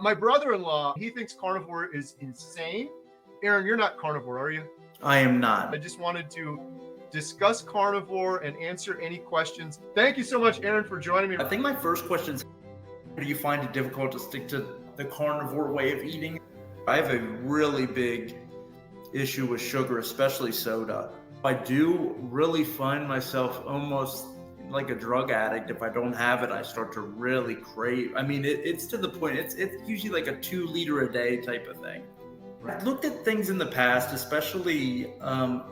My brother-in-law, he thinks carnivore is insane. Aaron, you're not carnivore, are you? I am not. I just wanted to discuss carnivore and answer any questions. Thank you so much, Aaron, for joining me. I think my first question is, do you find it difficult to stick to the carnivore way of eating? I have a really big issue with sugar, especially soda. I do really find myself almost like a drug addict. If I don't have it, I start to really crave. I mean, it's to the point, it's usually like a 2 liter a day type of thing. I've looked at things in the past, especially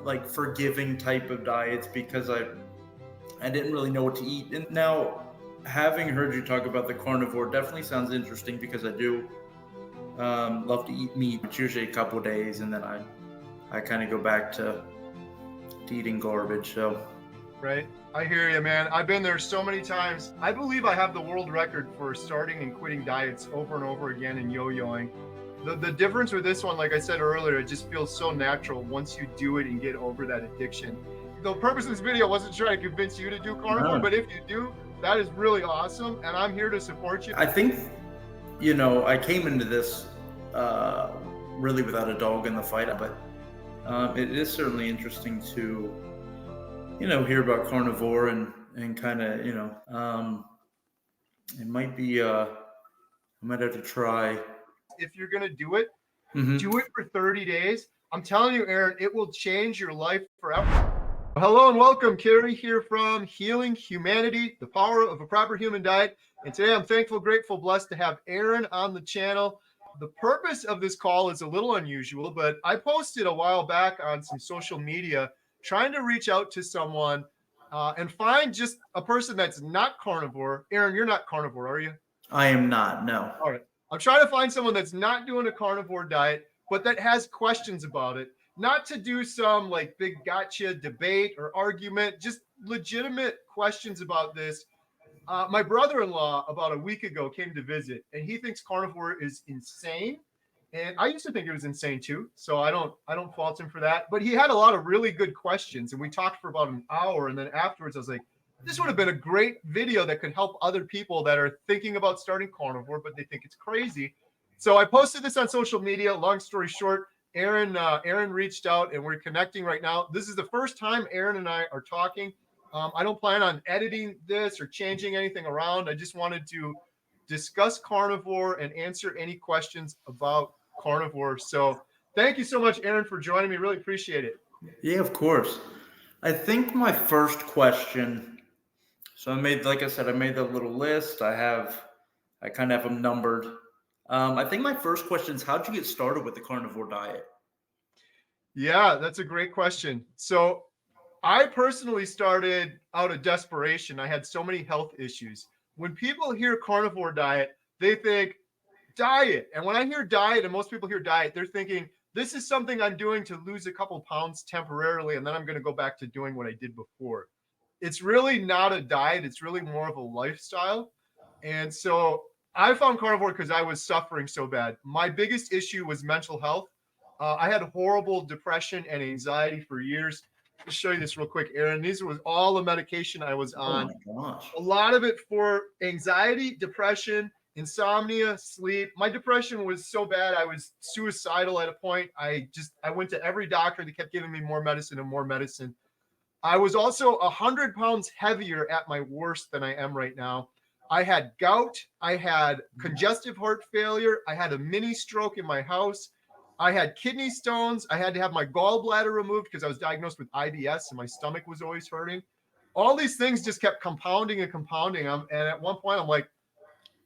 like forgiving type of diets, because I didn't really know what to eat. And now, having heard you talk about the carnivore definitely sounds interesting, because I do love to eat meat. It's usually a couple days, and then I kind of go back to eating garbage. So, right, I hear you, man. I've been there so many times. I believe I have the world record for starting and quitting diets over and over again and yo-yoing. The difference with this one, like I said earlier, it just feels so natural once you do it and get over that addiction. The purpose of this video wasn't trying to convince you to do carnivore, but if you do, that is really awesome, and I'm here to support you. I think, I came into this really without a dog in the fight, but it is certainly interesting to, hear about carnivore and kind of, it might be, I might have to try. If you're going to do it, do it for 30 days. I'm telling you, Aaron, it will change your life forever. Hello and welcome. Carrie here from Healing Humanity, the power of a proper human diet. And today I'm thankful, grateful, blessed to have Aaron on the channel. The purpose of this call is a little unusual, but I posted a while back on some social media trying to reach out to someone and find just a person that's not carnivore. Aaron, you're not carnivore, are you? I am not, no. All right. I'm trying to find someone that's not doing a carnivore diet, but that has questions about it. Not to do some like big gotcha debate or argument, just legitimate questions about this. My brother-in-law about a week ago came to visit, and he thinks carnivore is insane. And I used to think it was insane too, so I don't fault him for that. But he had a lot of really good questions, and we talked for about an hour. And then afterwards, I was like, this would have been a great video that could help other people that are thinking about starting carnivore, but they think it's crazy. So I posted this on social media. Long story short, Aaron reached out, and we're connecting right now. This is the first time Aaron and I are talking. I don't plan on editing this or changing anything around. I just wanted to discuss carnivore and answer any questions about carnivore. So thank you so much, Aaron, for joining me. Really appreciate it. Yeah, of course. I think my first question, so like I said, I made the little list. I kind of have them numbered. I think my first question is, how'd you get started with the carnivore diet? Yeah, that's a great question. So I personally started out of desperation. I had so many health issues. When people hear carnivore diet, they think diet. And when I hear diet, and most people hear diet, they're thinking, this is something I'm doing to lose a couple pounds temporarily, and then I'm going to go back to doing what I did before. It's really not a diet. It's really more of a lifestyle. And so I found carnivore because I was suffering so bad. My biggest issue was mental health. I had horrible depression and anxiety for years. I'll show you this real quick, Aaron. These was all the medication I was on. Oh my gosh. A lot of it for anxiety, depression, insomnia, sleep. My depression was so bad, I was suicidal at a point. I went to every doctor. They kept giving me more medicine and more medicine. I was also 100 pounds heavier at my worst than I am right now. I had gout. I had congestive heart failure. I had a mini stroke in my house. I had kidney stones. I had to have my gallbladder removed because I was diagnosed with IBS and my stomach was always hurting. All these things just kept compounding and compounding. And at one point, I'm like,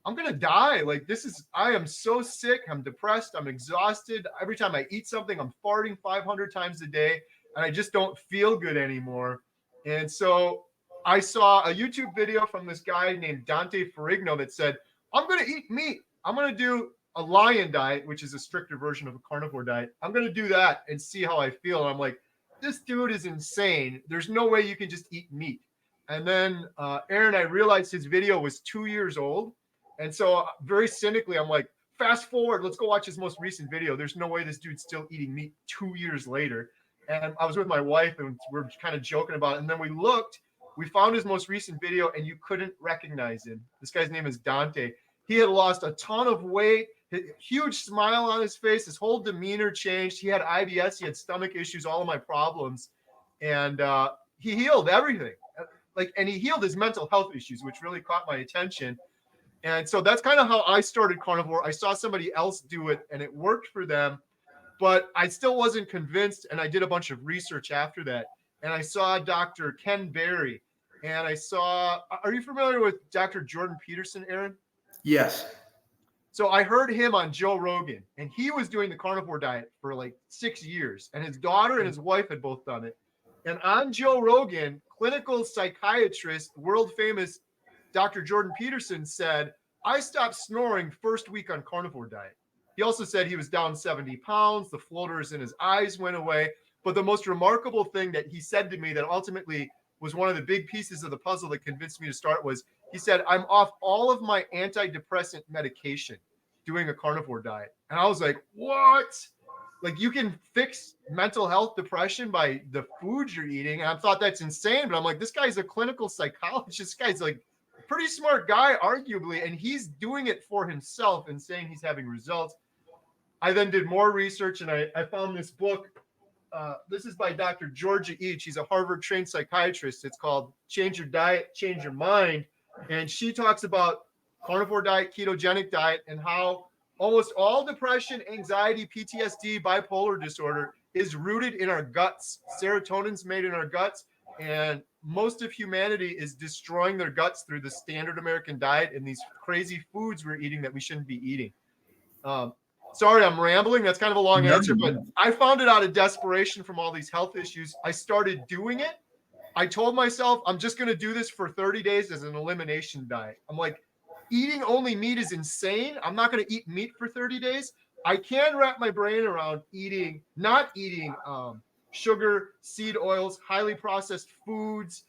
I'm going to die. Like, I am so sick. I'm depressed. I'm exhausted. Every time I eat something, I'm farting 500 times a day, and I just don't feel good anymore. And so I saw a YouTube video from this guy named Dante Ferrigno that said, I'm going to eat meat. I'm going to do a lion diet, which is a stricter version of a carnivore diet. I'm going to do that and see how I feel. And I'm like, this dude is insane. There's no way you can just eat meat. And then Aaron, I realized his video was 2 years old. And so very cynically, I'm like, fast forward, let's go watch his most recent video. There's no way this dude's still eating meat 2 years later. And I was with my wife, and we're kind of joking about it. And then we found his most recent video, and you couldn't recognize him. This guy's name is Dante. He had lost a ton of weight. huge smile on his face. His whole demeanor changed. He had IBS. He had stomach issues, all of my problems. And he healed everything. And he healed his mental health issues, which really caught my attention. And so that's kind of how I started carnivore. I saw somebody else do it and it worked for them, but I still wasn't convinced. And I did a bunch of research after that. And I saw Dr. Ken Berry, and are you familiar with Dr. Jordan Peterson, Aaron? Yes. So I heard him on Joe Rogan, and he was doing the carnivore diet for like 6 years, and his daughter and his wife had both done it. And on Joe Rogan, clinical psychiatrist, world famous Dr. Jordan Peterson said, I stopped snoring first week on carnivore diet. He also said he was down 70 pounds. The floaters in his eyes went away. But the most remarkable thing that he said to me that ultimately was one of the big pieces of the puzzle that convinced me to start was, he said, I'm off all of my antidepressant medication doing a carnivore diet. And I was like, what? Like, you can fix mental health, depression by the foods you're eating. And I thought that's insane. But I'm like, this guy's a clinical psychologist. This guy's like a pretty smart guy, arguably. And he's doing it for himself and saying he's having results. I then did more research, and I found this book. This is by Dr. Georgia Each. She's a Harvard-trained psychiatrist. It's called Change Your Diet, Change Your Mind. And she talks about carnivore diet, ketogenic diet, and how almost all depression, anxiety, PTSD, bipolar disorder is rooted in our guts. Serotonin's made in our guts, and most of humanity is destroying their guts through the standard American diet and these crazy foods we're eating that we shouldn't be eating. Sorry, I'm rambling. That's kind of a long answer, but I found it out of desperation from all these health issues. I started doing it. I told myself, I'm just going to do this for 30 days as an elimination diet. I'm like, eating only meat is insane. I'm not going to eat meat for 30 days. I can wrap my brain around not eating sugar, seed oils, highly processed foods,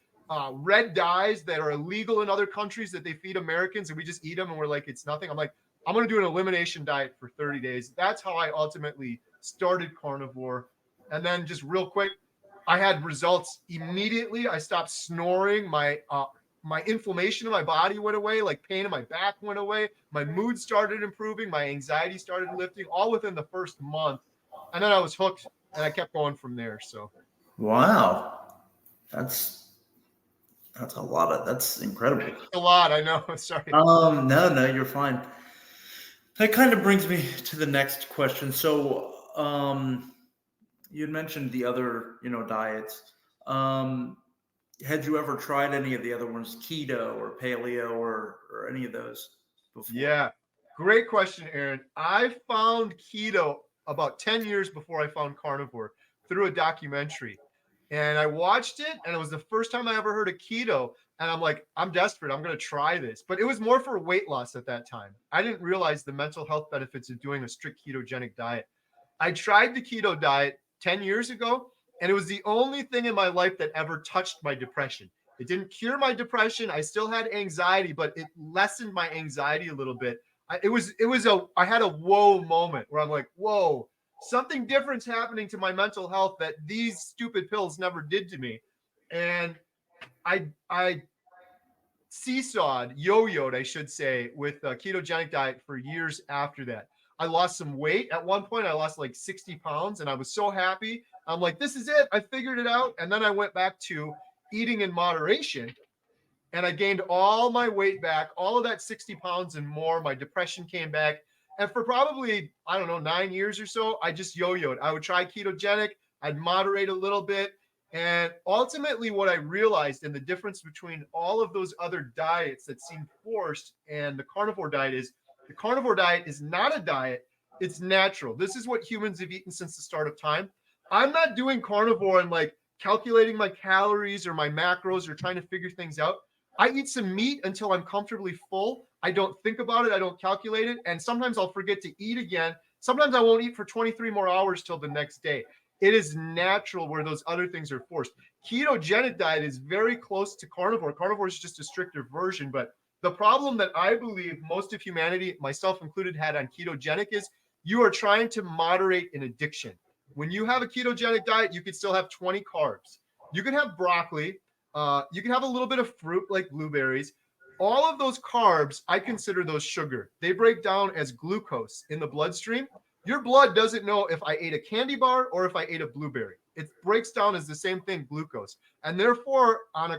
red dyes that are illegal in other countries that they feed Americans, and we just eat them and we're like, it's nothing. I'm like, I'm going to do an elimination diet for 30 days. That's how I ultimately started carnivore. And then just real quick, I had results immediately. I stopped snoring. My inflammation in my body went away. Like, pain in my back went away. My mood started improving. My anxiety started lifting, all within the first month. And then I was hooked, and I kept going from there. So, wow, that's a lot. That's incredible. A lot, I know. Sorry. No, you're fine. That kind of brings me to the next question. So, you had mentioned the other, diets. Had you ever tried any of the other ones, keto or paleo or any of those before? Yeah, great question, Aaron. I found keto about 10 years before I found carnivore through a documentary. And I watched it, and it was the first time I ever heard of keto. And I'm like, I'm desperate. I'm going to try this. But it was more for weight loss at that time. I didn't realize the mental health benefits of doing a strict ketogenic diet. I tried the keto diet 10 years ago, and it was the only thing in my life that ever touched my depression. It didn't cure my depression. I still had anxiety, but it lessened my anxiety a little bit. I had a whoa moment where I'm like, whoa, something different's happening to my mental health that these stupid pills never did to me. And I seesawed, yo-yoed, I should say, with a ketogenic diet for years after that. I lost some weight. At one point, I lost like 60 pounds, and I was so happy. I'm like, this is it. I figured it out. And then I went back to eating in moderation, and I gained all my weight back, all of that 60 pounds and more. My depression came back. And for probably, 9 years or so, I just yo-yoed. I would try ketogenic. I'd moderate a little bit. And ultimately, what I realized, and the difference between all of those other diets that seem forced and the carnivore diet, is the carnivore diet is not a diet. It's natural. This is what humans have eaten since the start of time. I'm not doing carnivore and like calculating my calories or my macros or trying to figure things out. I eat some meat until I'm comfortably full. I don't think about it. I don't calculate it. And sometimes I'll forget to eat again. Sometimes I won't eat for 23 more hours till the next day. It is natural where those other things are forced. Ketogenic diet is very close to carnivore. Carnivore is just a stricter version. But the problem that I believe most of humanity, myself included, had on ketogenic is you are trying to moderate an addiction. When you have a ketogenic diet, you could still have 20 carbs. You can have broccoli. You can have a little bit of fruit like blueberries. all of those carbs, I consider those sugar. They break down as glucose in the bloodstream. Your blood doesn't know if I ate a candy bar or if I ate a blueberry. It breaks down as the same thing, glucose. And therefore, on a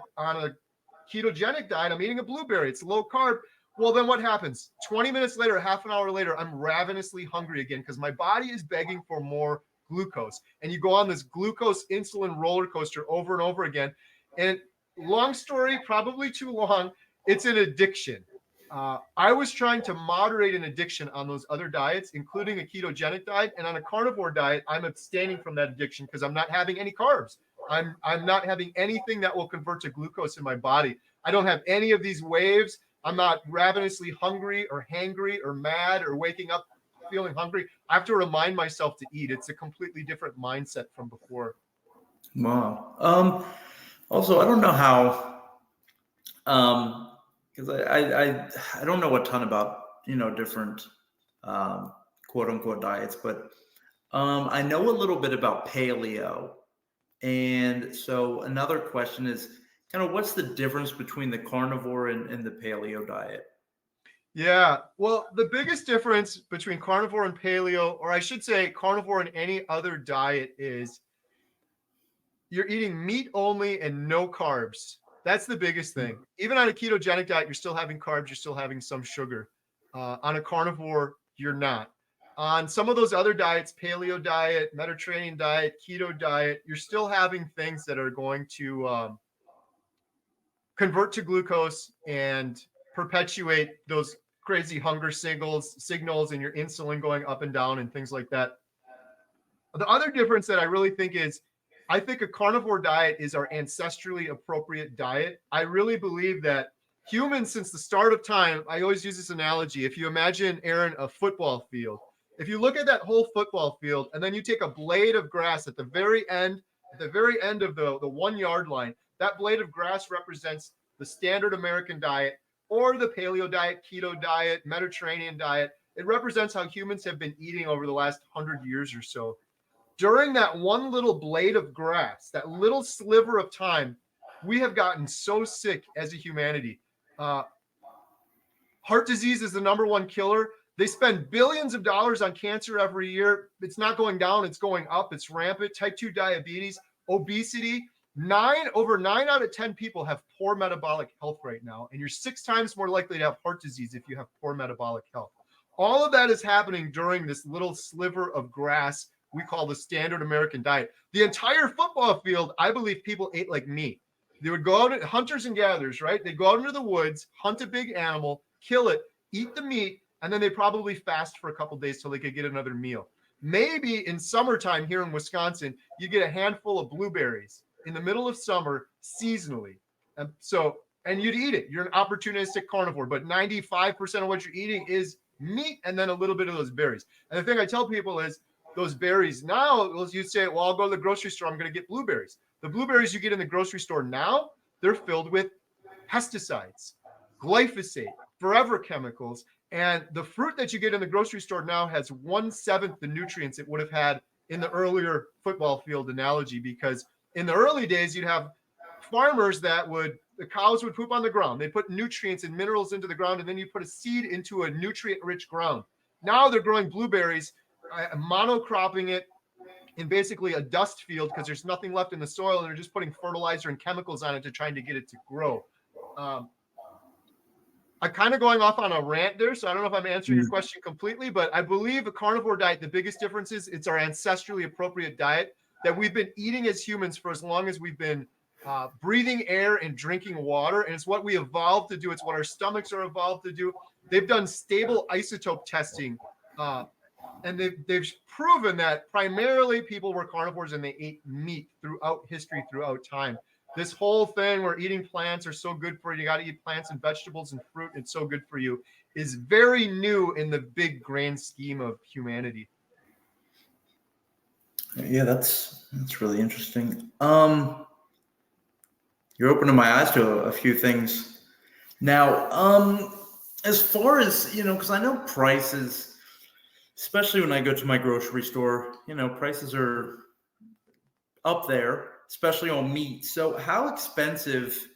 ketogenic diet, I'm eating a blueberry. It's low carb. Well, then what happens? 20 minutes later, half an hour later, I'm ravenously hungry again because my body is begging for more glucose. And you go on this glucose insulin roller coaster over and over again. And long story, probably too long, it's an addiction. I was trying to moderate an addiction on those other diets, including a ketogenic diet. And on a carnivore diet, I'm abstaining from that addiction because I'm not having any carbs. I'm not having anything that will convert to glucose in my body. I don't have any of these waves. I'm not ravenously hungry or hangry or mad or waking up feeling hungry. I have to remind myself to eat. It's a completely different mindset from before. Wow. Also, I don't know how, because I don't know a ton about, different quote unquote diets, but I know a little bit about paleo. And so another question is kind of what's the difference between the carnivore and the paleo diet? Yeah, well, the biggest difference between carnivore and paleo, or I should say carnivore and any other diet, is you're eating meat only and no carbs. That's the biggest thing. Even on a ketogenic diet, you're still having carbs, you're still having some sugar. On a carnivore, you're not. On some of those other diets, paleo diet, Mediterranean diet, keto diet, you're still having things that are going to convert to glucose and perpetuate those crazy hunger signals and your insulin going up and down and things like that. The other difference that I really think is, I think a carnivore diet is our ancestrally appropriate diet. I really believe that humans, since the start of time, I always use this analogy. If you imagine, Aaron, a football field, if you look at that whole football field and then you take a blade of grass at the very end of the 1 yard line, that blade of grass represents the standard American diet or the paleo diet, keto diet, Mediterranean diet. It represents how humans have been eating over the last 100 years or so. During that one little blade of grass, that little sliver of time, we have gotten so sick as a humanity. Heart disease is the number one killer. They spend billions of dollars on cancer every year. It's not going down, it's going up. It's rampant. Type 2 diabetes, obesity. Over 9 out of 10 people have poor metabolic health right now. And you're 6 times more likely to have heart disease if you have poor metabolic health. All of that is happening during this little sliver of grass we call the standard American diet. The entire football field, I believe people ate like meat. They would go out, hunters and gatherers, right? They'd go out into the woods, hunt a big animal, kill it, eat the meat, and then they probably fast for a couple days till they could get another meal. Maybe in summertime here in Wisconsin, you get a handful of blueberries in the middle of summer seasonally. And you'd eat it. You're an opportunistic carnivore, but 95% of what you're eating is meat and then a little bit of those berries. And the thing I tell people is those berries now, you say, well, I'll go to the grocery store, I'm going to get blueberries. The blueberries you get in the grocery store now, they're filled with pesticides, glyphosate, forever chemicals. And the fruit that you get in the grocery store now has 1/7 the nutrients it would have had in the earlier football field analogy, because in the early days, you'd have farmers the cows would poop on the ground. They put nutrients and minerals into the ground, and then you put a seed into a nutrient-rich ground. Now they're growing blueberries, monocropping it in basically a dust field because there's nothing left in the soil, and they're just putting fertilizer and chemicals on it to try to get it to grow. I'm kind of going off on a rant there, so I don't know if I'm answering your question completely, but I believe a carnivore diet, the biggest difference is it's our ancestrally appropriate diet that we've been eating as humans for as long as we've been breathing air and drinking water. And it's what we evolved to do. It's what our stomachs are evolved to do. They've done stable isotope testing. And they've proven that primarily people were carnivores and they ate meat throughout history, throughout time. This whole thing where eating plants are so good for you, you got to eat plants and vegetables and fruit, it's so good for you, is very new in the big grand scheme of humanity. Yeah, that's really interesting. You're opening my eyes to a few things. Now, as far as, because I know prices, especially when I go to my grocery store, prices are up there, especially on meat. So how expensive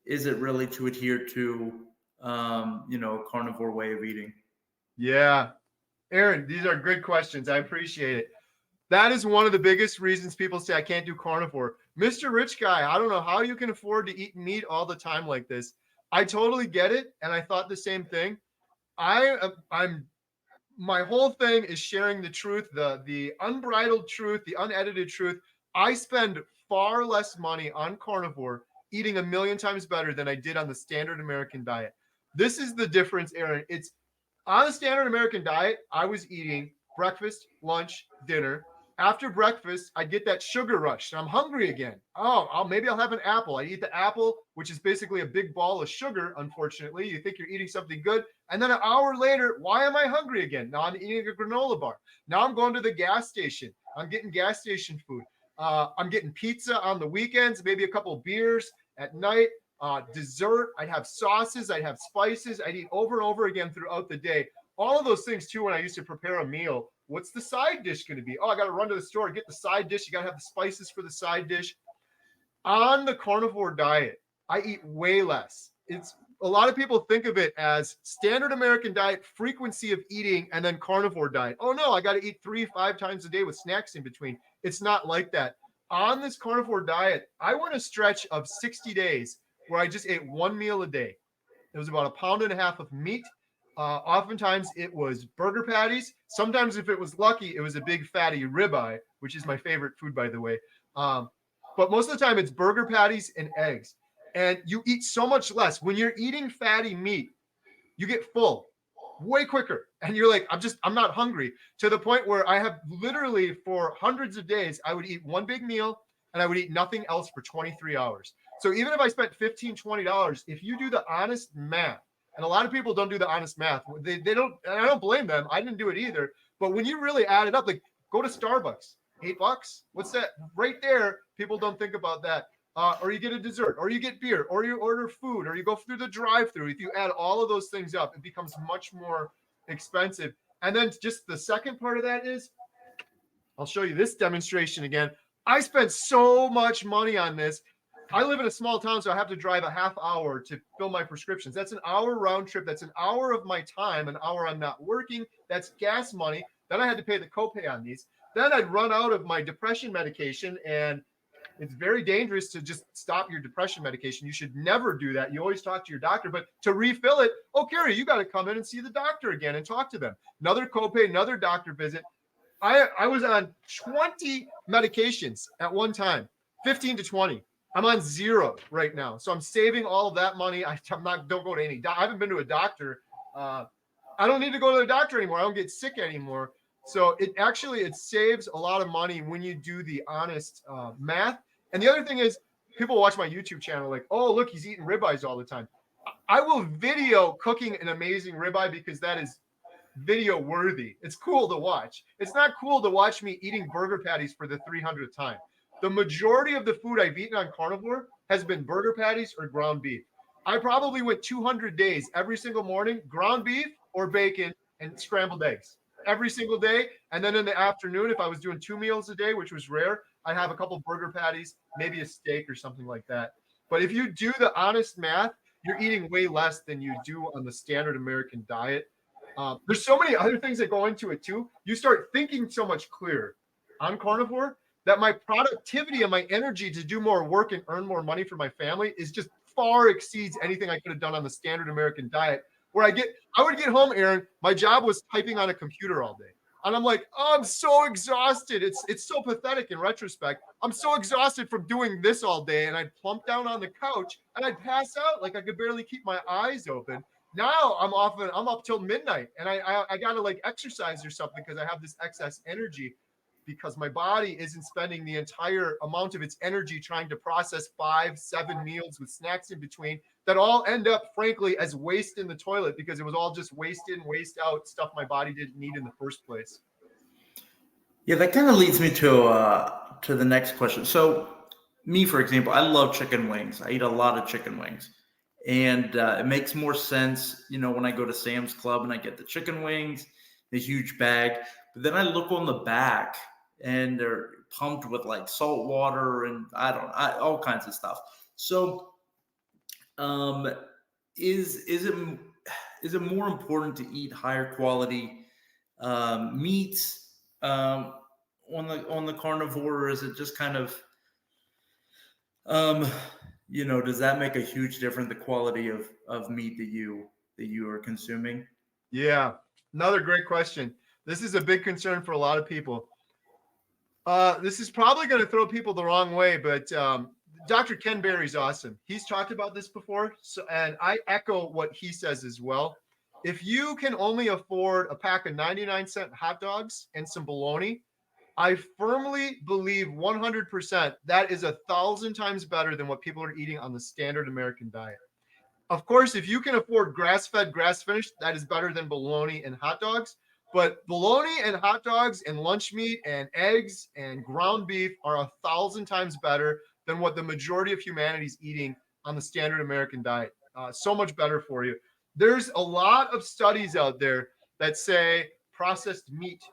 is it really to adhere to, a carnivore way of eating? Yeah. Aaron, these are good questions. I appreciate it. That is one of the biggest reasons people say I can't do carnivore. Mr. Rich Guy, I don't know how you can afford to eat meat all the time like this. I totally get it, and I thought the same thing. I'm my whole thing is sharing the truth, the unbridled truth, the unedited truth. I spend far less money on carnivore eating a million times better than I did on the standard American diet. This is the difference, Aaron. It's on the standard American diet, I was eating breakfast, lunch, dinner. After breakfast, I'd get that sugar rush and I'm hungry again. Oh, maybe I'll have an apple. I eat the apple, which is basically a big ball of sugar, unfortunately. You think you're eating something good. And then an hour later, why am I hungry again? Now I'm eating a granola bar. Now I'm going to the gas station. I'm getting gas station food. I'm getting pizza on the weekends, maybe a couple beers at night. Dessert, I'd have sauces, I'd have spices, I'd eat over and over again throughout the day. All of those things too, when I used to prepare a meal, what's the side dish going to be? Oh, I got to run to the store, get the side dish. You got to have the spices for the side dish. On the carnivore diet, I eat way less. It's a lot of people think of it as standard American diet, frequency of eating, and then carnivore diet. Oh no, I got to eat 3-5 times a day with snacks in between. It's not like that. On this carnivore diet, I went a stretch of 60 days where I just ate one meal a day. It was about 1.5 pounds of meat. Oftentimes it was burger patties. Sometimes, if it was lucky, it was a big fatty ribeye, which is my favorite food, by the way. But most of the time, it's burger patties and eggs. And you eat so much less. When you're eating fatty meat, you get full way quicker. And you're like, I'm not hungry, to the point where I have literally for hundreds of days, I would eat one big meal and I would eat nothing else for 23 hours. So even if I spent $15, $20, if you do the honest math, and a lot of people don't do the honest math, they don't, and I don't blame them. I didn't do it either. But when you really add it up, like go to Starbucks, $8. What's that right there? People don't think about that. Or you get a dessert, or you get beer, or you order food, or you go through the drive-through. If you add all of those things up, it becomes much more expensive. And then just the second part of that is, I'll show you this demonstration again. I spent so much money on this. I live in a small town, so I have to drive a half hour to fill my prescriptions. That's an hour round trip. That's an hour of my time, an hour I'm not working. That's gas money. Then I had to pay the copay on these. Then I'd run out of my depression medication, and it's very dangerous to just stop your depression medication. You should never do that. You always talk to your doctor, but to refill it, oh, Carrie, you got to come in and see the doctor again and talk to them. Another copay, another doctor visit. I was on 20 medications at one time, 15 to 20. I'm on 0 right now. So I'm saving all of that money. Don't go to any, I haven't been to a doctor. I don't need to go to the doctor anymore. I don't get sick anymore. So it saves a lot of money when you do the honest math. And the other thing is, people watch my YouTube channel like, oh, look, he's eating ribeyes all the time. I will video cooking an amazing ribeye because that is video worthy. It's cool to watch. It's not cool to watch me eating burger patties for the 300th time. The majority of the food I've eaten on carnivore has been burger patties or ground beef. I probably went 200 days every single morning, ground beef or bacon and scrambled eggs every single day. And then in the afternoon, if I was doing 2 meals a day, which was rare, I'd have a couple burger patties, maybe a steak or something like that. But if you do the honest math, you're eating way less than you do on the standard American diet. There's so many other things that go into it too. You start thinking so much clearer on carnivore that my productivity and my energy to do more work and earn more money for my family is just far exceeds anything I could have done on the standard American diet. Where I would get home, Aaron, my job was typing on a computer all day. And I'm like, oh, I'm so exhausted. It's so pathetic in retrospect. I'm so exhausted from doing this all day. And I'd plump down on the couch and I'd pass out. Like I could barely keep my eyes open. Now I'm up till midnight and I got to like exercise or something because I have this excess energy, because my body isn't spending the entire amount of its energy trying to process 5-7 meals with snacks in between that all end up, frankly, as waste in the toilet because it was all just waste in, waste out stuff my body didn't need in the first place. Yeah, that kind of leads me to the next question. So me, for example, I love chicken wings. I eat a lot of chicken wings. And it makes more sense, when I go to Sam's Club and I get the chicken wings, the huge bag. But then I look on the back and they're pumped with like salt water and all kinds of stuff. So Um, is it more important to eat higher quality meats on the carnivore, or is it just kind of um, does that make a huge difference, the quality of meat that you are consuming? Yeah, another great question. This is a big concern for a lot of people. This is probably going to throw people the wrong way, but Dr. Ken Berry's awesome. He's talked about this before, so and I echo what he says as well. If you can only afford a pack of 99-cent hot dogs and some bologna, I firmly believe 100% that is 1,000 times better than what people are eating on the standard American diet. Of course, if you can afford grass-fed, grass-finished, that is better than bologna and hot dogs. But bologna and hot dogs and lunch meat and eggs and ground beef are 1,000 times better than what the majority of humanity is eating on the standard American diet. So much better for you. There's a lot of studies out there that say processed meat,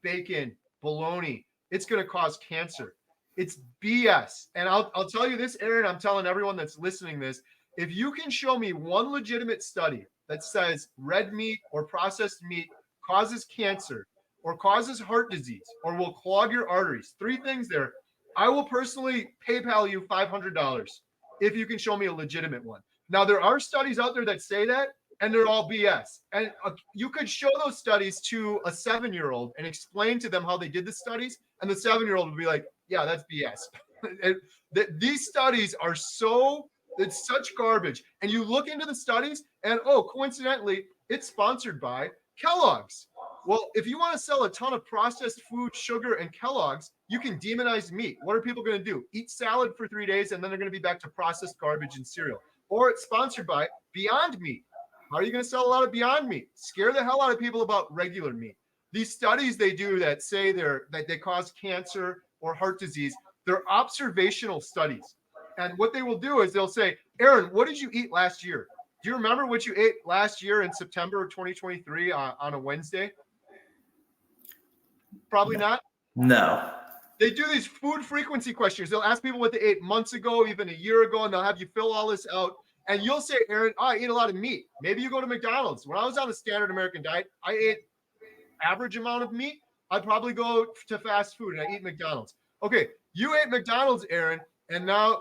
bacon, bologna, it's going to cause cancer. It's BS. And I'll tell you this, Aaron, I'm telling everyone that's listening this. If you can show me one legitimate study that says red meat or processed meat causes cancer or causes heart disease or will clog your arteries, three things there, I will personally PayPal you $500 if you can show me a legitimate one. Now, there are studies out there that say that, and they're all BS. And you could show those studies to a 7-year-old and explain to them how they did the studies, and the 7-year-old would be like, yeah, that's BS. These studies are it's such garbage. And you look into the studies, and coincidentally, it's sponsored by Kellogg's. Well, if you want to sell a ton of processed food, sugar, and Kellogg's, you can demonize meat. What are people going to do? Eat salad for 3 days, and then they're going to be back to processed garbage and cereal. Or it's sponsored by Beyond Meat. How are you going to sell a lot of Beyond Meat? Scare the hell out of people about regular meat. These studies they do that say that they cause cancer or heart disease, they're observational studies. And what they will do is they'll say, Aaron, what did you eat last year? Do you remember what you ate last year in September of 2023 on a Wednesday? Probably not. No. They do these food frequency questions. They'll ask people what they ate months ago, even a year ago, and they'll have you fill all this out. And you'll say, Aaron, I eat a lot of meat. Maybe you go to McDonald's. When I was on the standard American diet, I ate average amount of meat. I'd probably go to fast food and I eat McDonald's. Okay, you ate McDonald's, Aaron, and now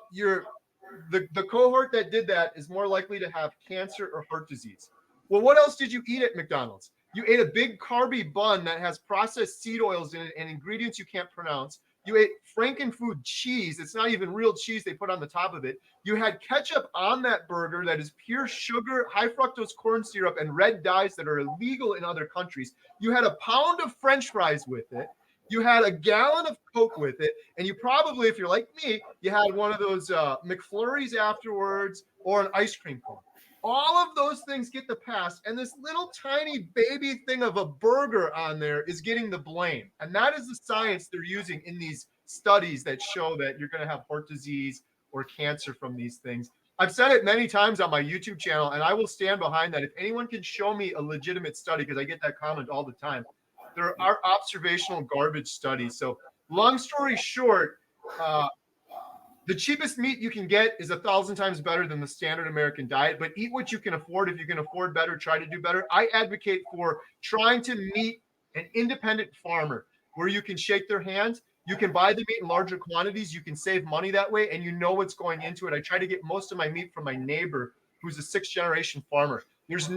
the cohort that did that is more likely to have cancer or heart disease. Well, what else did you eat at McDonald's? You ate a big carby bun that has processed seed oils in it and ingredients you can't pronounce. You ate Frankenfood cheese. It's not even real cheese they put on the top of it. You had ketchup on that burger that is pure sugar, high fructose corn syrup, and red dyes that are illegal in other countries. You had a pound of French fries with it. You had a gallon of Coke with it. And you probably, if you're like me, you had one of those McFlurries afterwards or an ice cream cone. All of those things get the pass, and this little tiny baby thing of a burger on there is getting the blame. And that is the science they're using in these studies that show that you're going to have heart disease or cancer from these things. I've said it many times on my YouTube channel, and I will stand behind that. If anyone can show me a legitimate study, because I get that comment all the time, there are observational garbage studies. So long story short, the cheapest meat you can get is 1,000 times better than the standard American diet, but eat what you can afford. If you can afford better, try to do better. I advocate for trying to meet an independent farmer where you can shake their hand. You can buy the meat in larger quantities. You can save money that way, and you know what's going into it. I try to get most of my meat from my neighbor who's a 6th-generation farmer. There's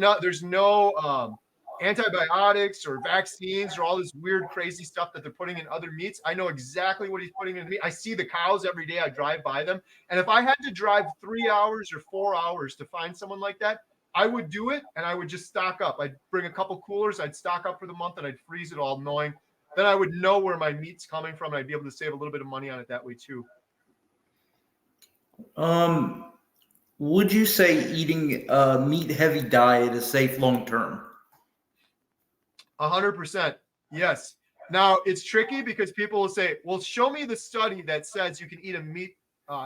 no antibiotics or vaccines or all this weird, crazy stuff that they're putting in other meats. I know exactly what he's putting in the meat. I see the cows every day. I drive by them. And if I had to drive 3 hours or 4 hours to find someone like that, I would do it, and I would just stock up. I'd bring a couple coolers. I'd stock up for the month, and I'd freeze it all, knowing then I would know where my meat's coming from, and I'd be able to save a little bit of money on it that way too. Would you say eating a meat-heavy diet is safe long term? 100%. Yes. Now, it's tricky because people will say, well, show me the study that says you can eat a meat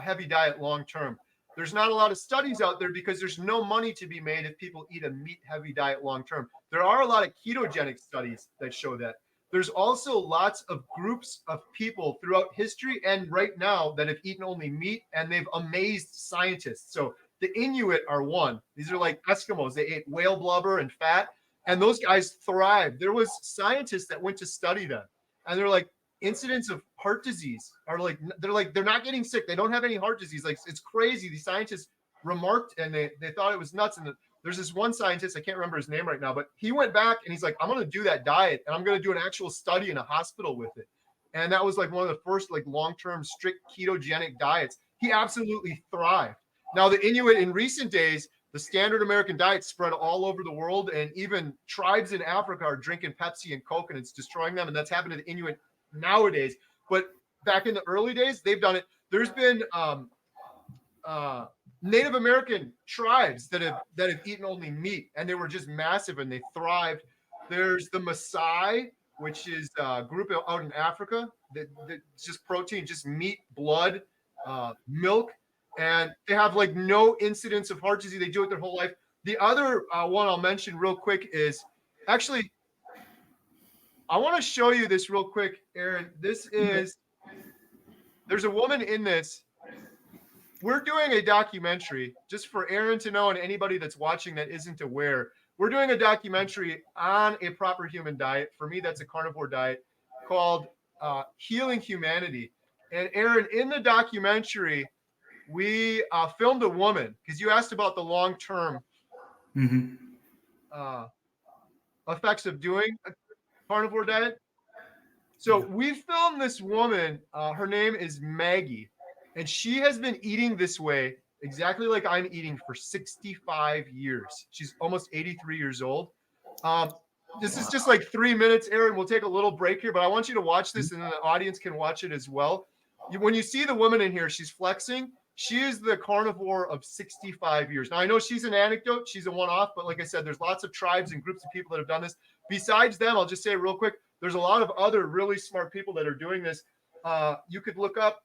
heavy diet long term. There's not a lot of studies out there because there's no money to be made if people eat a meat heavy diet long term. There are a lot of ketogenic studies that show that. There's also lots of groups of people throughout history and right now that have eaten only meat, and they've amazed scientists. So The Inuit are one. These are like Eskimos. They ate whale blubber and fat, and those guys thrived. There was scientists that went to study them, and they're like, incidence of heart disease are like, they're not getting sick. They don't have any heart disease. Like, it's crazy. These scientists remarked, and they thought it was nuts. And there's this one scientist, I can't remember his name right now, but he went back and he's like, I'm going to do that diet, and I'm going to do an actual study in a hospital with it. And that was like one of the first like long-term strict ketogenic diets. He absolutely thrived. Now the Inuit in recent days, the standard American diet spread all over the world, and even tribes in Africa are drinking Pepsi and Coke, and it's destroying them. And that's happened to the Inuit nowadays. But back in the early days, they've done it. There's been Native American tribes that have eaten only meat, and they were just massive and they thrived. There's the Maasai, which is a group out in Africa that's just protein, just meat, blood, milk, and they have like no incidence of heart disease. They do it their whole life. The other one I'll mention real quick is actually, I want to show you this real quick, Aaron. This is, there's a woman in this. We're doing a documentary, just for Aaron to know and anybody that's watching that isn't aware. We're doing a documentary on a proper human diet. For me, that's a carnivore diet called Healing Humanity. And Aaron, in the documentary, we filmed a woman, because you asked about the long-term effects of doing a carnivore diet. So we filmed this woman. Her name is Maggie, and she has been eating this way exactly like I'm eating for 65 years. She's almost 83 years old. This is just like 3 minutes, Aaron. We'll take a little break here, but I want you to watch this, and then the audience can watch it as well. When you see the woman in here, she's flexing. She is the carnivore of 65 years. Now, I know she's an anecdote. She's a one-off, but like I said, there's lots of tribes and groups of people that have done this. Besides them, I'll just say real quick, there's a lot of other really smart people that are doing this. You could look up,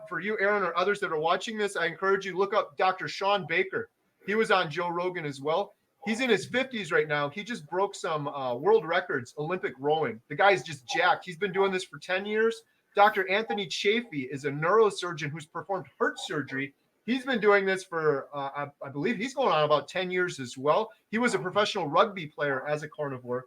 for you, Aaron, or others that are watching this, I encourage you to look up Dr. Sean Baker. He was on Joe Rogan as well. He's in his 50s right now. He just broke some world records, Olympic rowing. The guy's just jacked. He's been doing this for 10 years. Dr. Anthony Chafee is a neurosurgeon who's performed heart surgery. He's been doing this for, I believe he's going on about 10 years as well. He was a professional rugby player as a carnivore.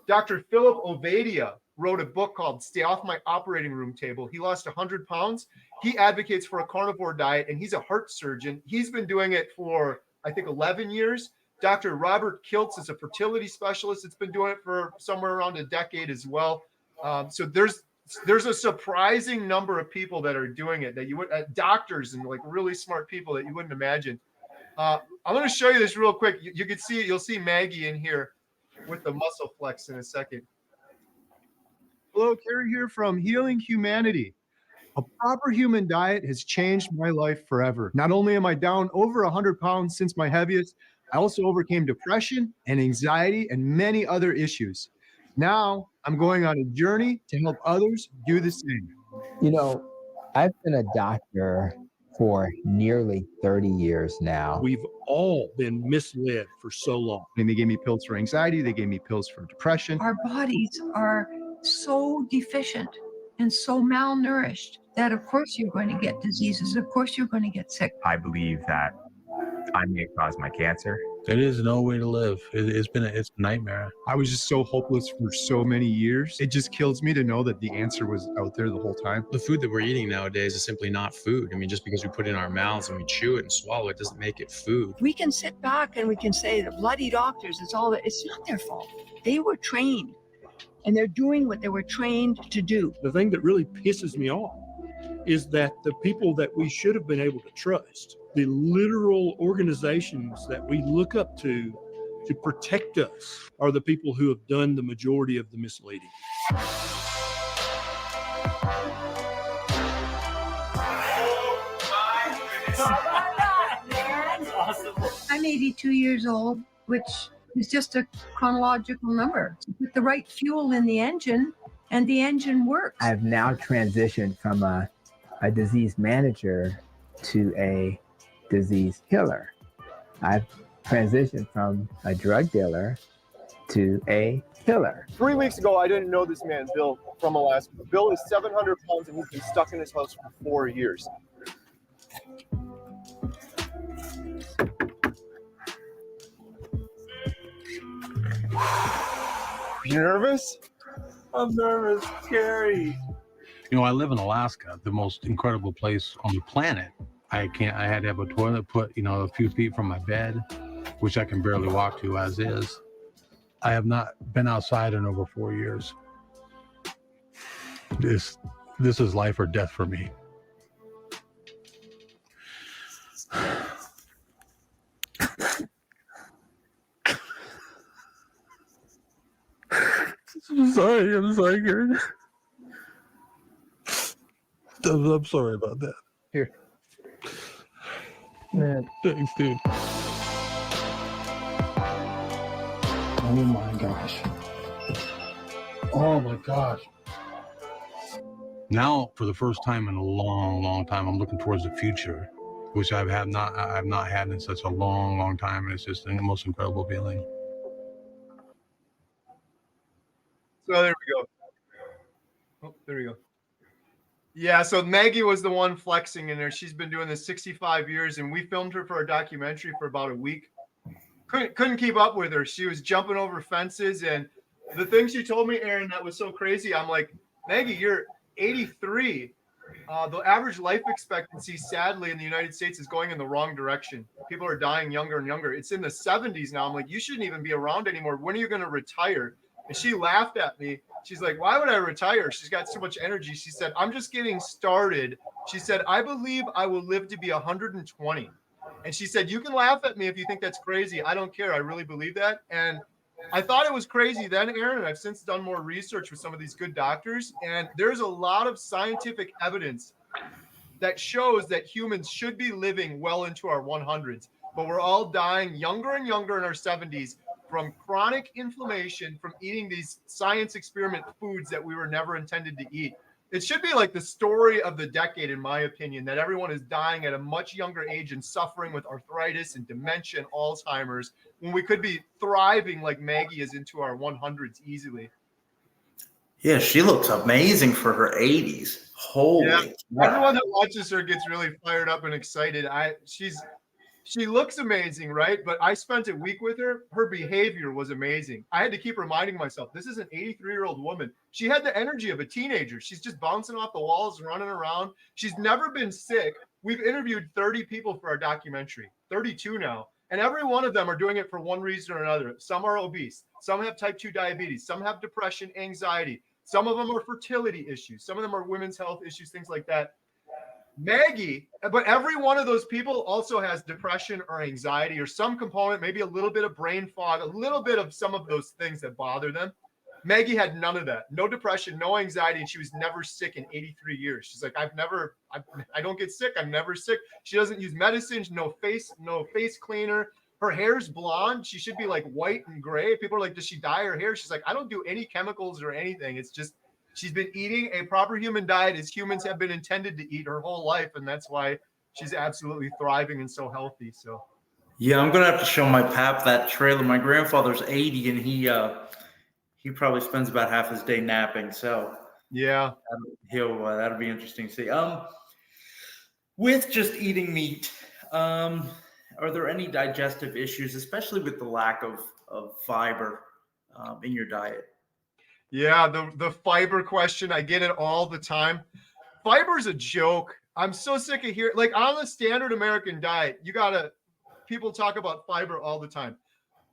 Dr. Philip Ovadia wrote a book called Stay Off My Operating Room Table. He lost 100 pounds. He advocates for a carnivore diet, and he's a heart surgeon. He's been doing it for, I think, 11 years. Dr. Robert Kiltz is a fertility specialist. It's been doing it for somewhere around a decade as well. So there's a surprising number of people that are doing it, that you would, doctors and like really smart people that you wouldn't imagine. I'm going to show you this real quick. You can see, you'll see Maggie in here with the muscle flex in a second. Hello, Carrie here from Healing Humanity. A proper human diet has changed my life forever. Not only am I down over 100 pounds since my heaviest, I also overcame depression and anxiety and many other issues. Now I'm going on a journey to help others do the same. You know, I've been a doctor for nearly 30 years now. We've all been misled for so long. And they gave me pills for anxiety. They gave me pills for depression. Our bodies are so deficient and so malnourished that of course you're going to get diseases. Of course you're going to get sick. I believe that I may cause my cancer. There is no way to live. It's a nightmare. I was just so hopeless for so many years. It just kills me to know that the answer was out there the whole time. The food that we're eating nowadays is simply not food. I mean, just because we put it in our mouths and we chew it and swallow it doesn't make it food. We can sit back and we can say the bloody doctors, it's not their fault. They were trained and they're doing what they were trained to do. The thing that really pisses me off is that the people that we should have been able to trust, the literal organizations that we look up to protect us, are the people who have done the majority of the misleading. I'm 82 years old, which is just a chronological number. With the right fuel in the engine, and the engine works. I've now transitioned from a disease manager to a disease healer. I've transitioned from a drug dealer to a healer. 3 weeks ago, I didn't know this man, Bill, from Alaska. Bill is 700 pounds and he's been stuck in his house for 4 years. You nervous? I'm nervous, scary. You know, I live in Alaska, the most incredible place on the planet. I had to have a toilet put, a few feet from my bed, which I can barely walk to as is. I have not been outside in over 4 years. This is life or death for me. I'm sorry, Gary. I'm sorry about that. Here. Man, Thanks, dude. Oh my gosh. Oh my gosh. Now, for the first time in a long, long time, I'm looking towards the future, which I've not had in such a long, long time. And it's just the most incredible feeling. So there we go. Oh, there we go. Yeah, so Maggie was the one flexing in there. She's been doing this 65 years, and we filmed her for a documentary for about a week. Couldn't keep up with her. She was jumping over fences, and the thing she told me, Aaron, that was so crazy. I'm like, Maggie, you're 83. The average life expectancy, sadly, in the United States is going in the wrong direction. People are dying younger and younger. It's in the 70s now. I'm like, you shouldn't even be around anymore. When are you going to retire? And she laughed at me. She's like, why would I retire? She's got so much energy. She said, I'm just getting started. She said, I believe I will live to be 120. And she said, you can laugh at me if you think that's crazy. I don't care. I really believe that. And I thought it was crazy then, Aaron, and I've since done more research with some of these good doctors. And there's a lot of scientific evidence that shows that humans should be living well into our 100s, but we're all dying younger and younger in our 70s from chronic inflammation from eating these science experiment foods that we were never intended to eat. It should be like the story of the decade, in my opinion, that everyone is dying at a much younger age and suffering with arthritis and dementia and Alzheimer's, when we could be thriving like Maggie is into our 100s easily. Yeah, she looks amazing for her 80s. Holy Yeah. crap. Everyone that watches her gets really fired up and excited. She looks amazing, right? But I spent a week with her. Her behavior was amazing. I had to keep reminding myself, this is an 83-year-old woman. She had the energy of a teenager. She's just bouncing off the walls, running around. She's never been sick. We've interviewed 30 people for our documentary, 32 now. And every one of them are doing it for one reason or another. Some are obese. Some have type 2 diabetes. Some have depression, anxiety. Some of them are fertility issues. Some of them are women's health issues, things like that. Maggie, but every one of those people also has depression or anxiety or some component, maybe a little bit of brain fog, a little bit of some of those things that bother them. Maggie had none of that. No depression, no anxiety, and she was never sick in 83 years. She's like, I don't get sick. I'm never sick. She doesn't use medicines, no face cleaner. Her hair's blonde. She should be like white and gray. People are like, does she dye her hair? She's like, I don't do any chemicals or anything. It's just, she's been eating a proper human diet as humans have been intended to eat her whole life. And that's why she's absolutely thriving and so healthy. So, Yeah, I'm going to have to show my pap that trailer. My grandfather's 80 and he probably spends about half his day napping. So yeah, that'll be interesting to see. With just eating meat, are there any digestive issues, especially with the lack of fiber in your diet? Yeah, the fiber question, I get it all the time. Fiber's a joke. I'm so sick of hearing, like on the standard American diet, people talk about fiber all the time.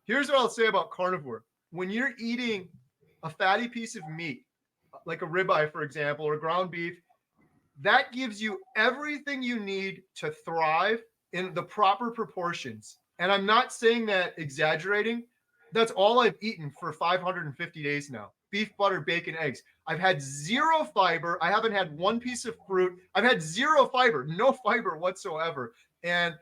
Here's what I'll say about carnivore. When you're eating a fatty piece of meat, like a ribeye, for example, or ground beef, that gives you everything you need to thrive in the proper proportions. And I'm not saying that exaggerating. That's all I've eaten for 550 days now. Beef, butter, bacon, eggs. I've had zero fiber. I haven't had one piece of fruit. I've had zero fiber, no fiber whatsoever. And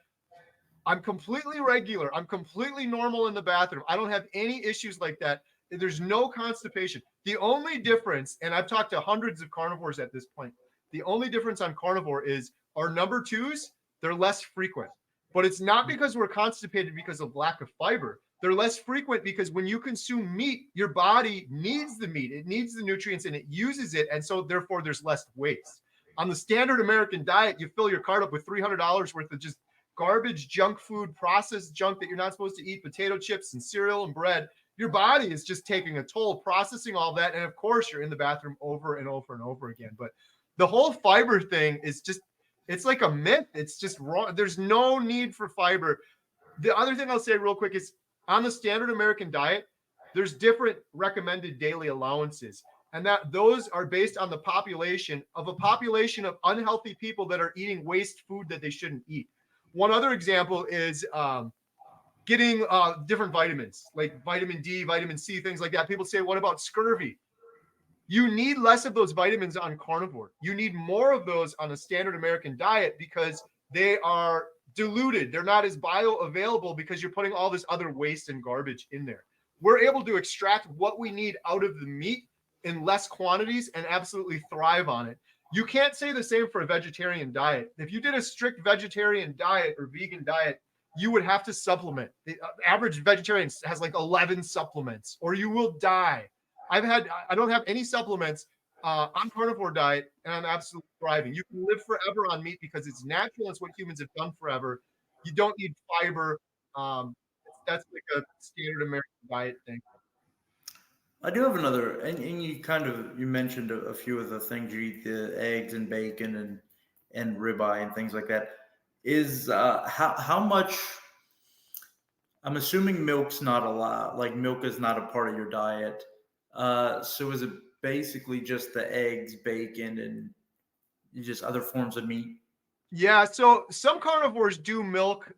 I'm completely regular. I'm completely normal in the bathroom. I don't have any issues like that. There's no constipation. The only difference, and I've talked to hundreds of carnivores at this point, the only difference on carnivore is our number twos, they're less frequent. But it's not because we're constipated because of lack of fiber. They're less frequent because when you consume meat, your body needs the meat. It needs the nutrients and it uses it. And so therefore there's less waste. On the standard American diet, you fill your cart up with $300 worth of just garbage, junk food, processed junk that you're not supposed to eat, potato chips and cereal and bread. your body is just taking a toll processing all that. And of course, you're in the bathroom over and over and over again. But the whole fiber thing is just, it's like a myth. It's just wrong. There's no need for fiber. The other thing I'll say real quick is on the standard American diet, there's different recommended daily allowances. And that those are based on the population of unhealthy people that are eating waste food that they shouldn't eat. One other example is getting different vitamins like vitamin D, vitamin C, things like that. People say, what about scurvy? You need less of those vitamins on carnivore. You need more of those on a standard American diet because they are diluted. They're not as bioavailable because you're putting all this other waste and garbage in there. We're able to extract what we need out of the meat in less quantities and absolutely thrive on it. You can't say the same for a vegetarian diet. If you did a strict vegetarian diet or vegan diet, you would have to supplement. The average vegetarian has like 11 supplements or you will die. I don't have any supplements on carnivore diet and I'm absolutely thriving. You can live forever on meat because it's natural. It's what humans have done forever. You don't need fiber. That's like a standard American diet thing. I do have another, and you mentioned a few of the things you eat, the eggs and bacon and ribeye and things like that. Is how much? I'm assuming milk's not allowed. Like milk is not a part of your diet. So is it basically just the eggs, bacon, and just other forms of meat? Yeah. So some carnivores do milk,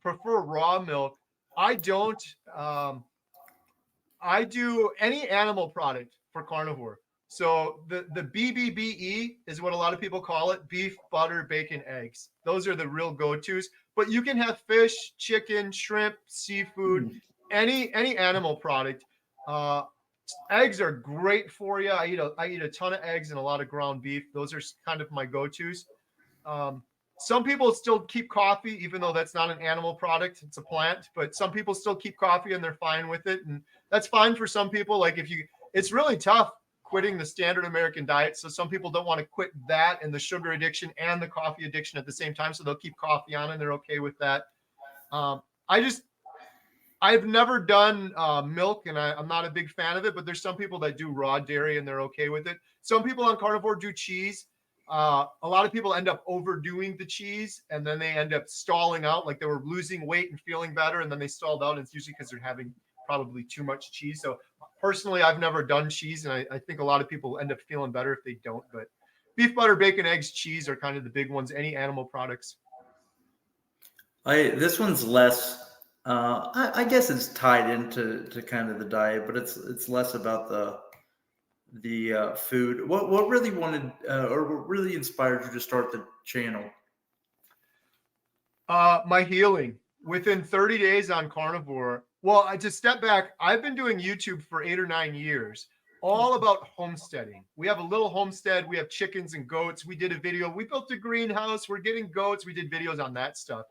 prefer raw milk. I don't. I do any animal product for carnivore. So the BBBE is what a lot of people call it: beef, butter, bacon, eggs. Those are the real go-tos. But you can have fish, chicken, shrimp, seafood, any animal product. Eggs are great for you. I eat a ton of eggs and a lot of ground beef. Those are kind of my go-tos. Some people still keep coffee, even though that's not an animal product, it's a plant, but some people still keep coffee and they're fine with it. And that's fine for some people. Like it's really tough quitting the standard American diet. So some people don't want to quit that and the sugar addiction and the coffee addiction at the same time. So they'll keep coffee on and they're okay with that. I've never done milk and I'm not a big fan of it, but there's some people that do raw dairy and they're okay with it. Some people on carnivore do cheese. A lot of people end up overdoing the cheese and then they end up stalling out, like they were losing weight and feeling better and then they stalled out. And it's usually because they're having probably too much cheese. So personally, I've never done cheese and I think a lot of people end up feeling better if they don't. But beef, butter, bacon, eggs, cheese are kind of the big ones. Any animal products. This one's less. I guess it's tied into kind of the diet, but it's less about the food. What really or what really inspired you to start the channel? My healing within 30 days on carnivore. Well, I just step back. I've been doing YouTube for 8 or 9 years, all about homesteading. We have a little homestead. We have chickens and goats. We did a video. We built a greenhouse. We're getting goats. We did videos on that stuff.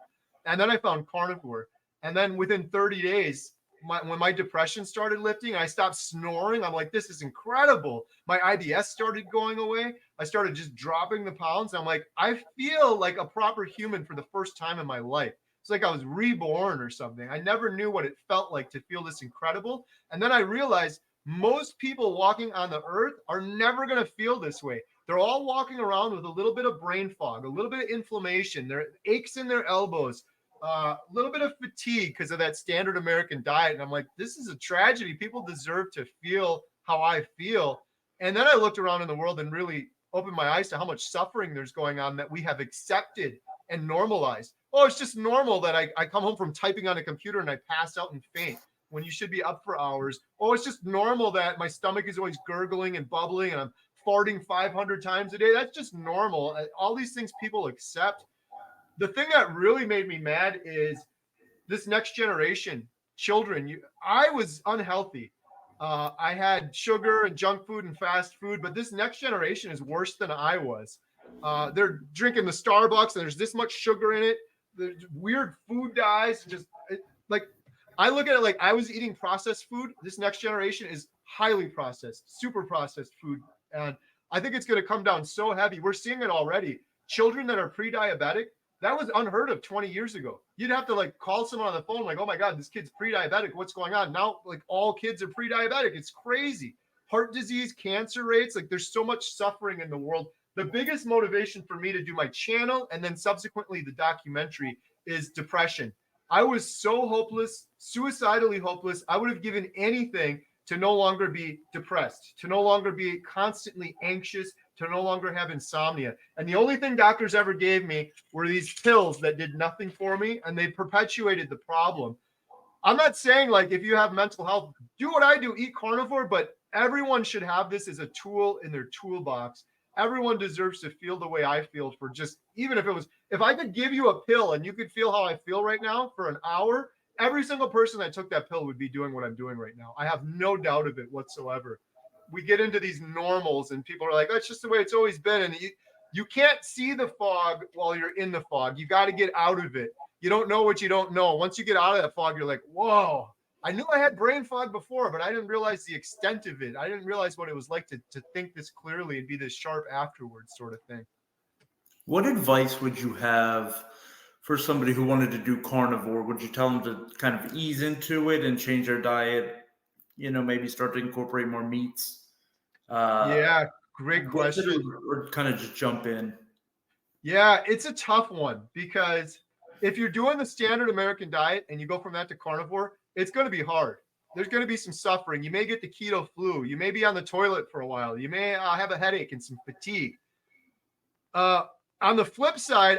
And then I found carnivore. And then within 30 days, when my depression started lifting, I stopped snoring. I'm like, this is incredible. My IBS started going away. I started just dropping the pounds. I'm like, I feel like a proper human for the first time in my life. It's like I was reborn or something. I never knew what it felt like to feel this incredible. And then I realized most people walking on the earth are never going to feel this way. They're all walking around with a little bit of brain fog, a little bit of inflammation, there aches in their elbows, a little bit of fatigue because of that standard American diet. And I'm like, this is a tragedy. People deserve to feel how I feel. And then I looked around in the world and really opened my eyes to how much suffering there's going on that we have accepted and normalized. Oh, it's just normal that I come home from typing on a computer and I pass out and faint when you should be up for hours. Oh, it's just normal that my stomach is always gurgling and bubbling and I'm farting 500 times a day. That's just normal. All these things people accept. The thing that really made me mad is this next generation, children. I was unhealthy. I had sugar and junk food and fast food, but this next generation is worse than I was. They're drinking the Starbucks and there's this much sugar in it. There's weird food dyes. I look at it like I was eating processed food. This next generation is highly processed, super processed food. And I think it's going to come down so heavy. We're seeing it already. Children that are pre-diabetic, That was unheard of 20 years ago. You'd have to like call someone on the phone, like, oh my God, this kid's pre-diabetic. What's going on? Now, like all kids are pre-diabetic. It's crazy. Heart disease, cancer rates, like there's so much suffering in the world. The biggest motivation for me to do my channel and then subsequently the documentary is depression. I was so hopeless, suicidally hopeless. I would have given anything to no longer be depressed, to no longer be constantly anxious, to no longer have insomnia. And the only thing doctors ever gave me were these pills that did nothing for me, and they perpetuated the problem. I'm not saying like if you have mental health, do what I do, eat carnivore, but everyone should have this as a tool in their toolbox. Everyone deserves to feel the way I feel for just, even if it was, if I could give you a pill and you could feel how I feel right now for an hour, every single person that took that pill would be doing what I'm doing right now. I have no doubt of it whatsoever. We get into these normals and people are like, that's just the way it's always been. And you can't see the fog while you're in the fog. You got to get out of it. You don't know what you don't know. Once you get out of that fog, you're like, whoa, I knew I had brain fog before, but I didn't realize the extent of it. I didn't realize what it was like to think this clearly and be this sharp afterwards, sort of thing. What advice would you have for somebody who wanted to do carnivore? Would you tell them to kind of ease into it and change their diet? You know, maybe start to incorporate more meats? Yeah, great question. Or kind of just jump in? Yeah, it's a tough one because if you're doing the standard American diet and you go from that to carnivore, it's going to be hard. There's going to be some suffering. You may get the keto flu. You may be on the toilet for a while. You may have a headache and some fatigue. On the flip side,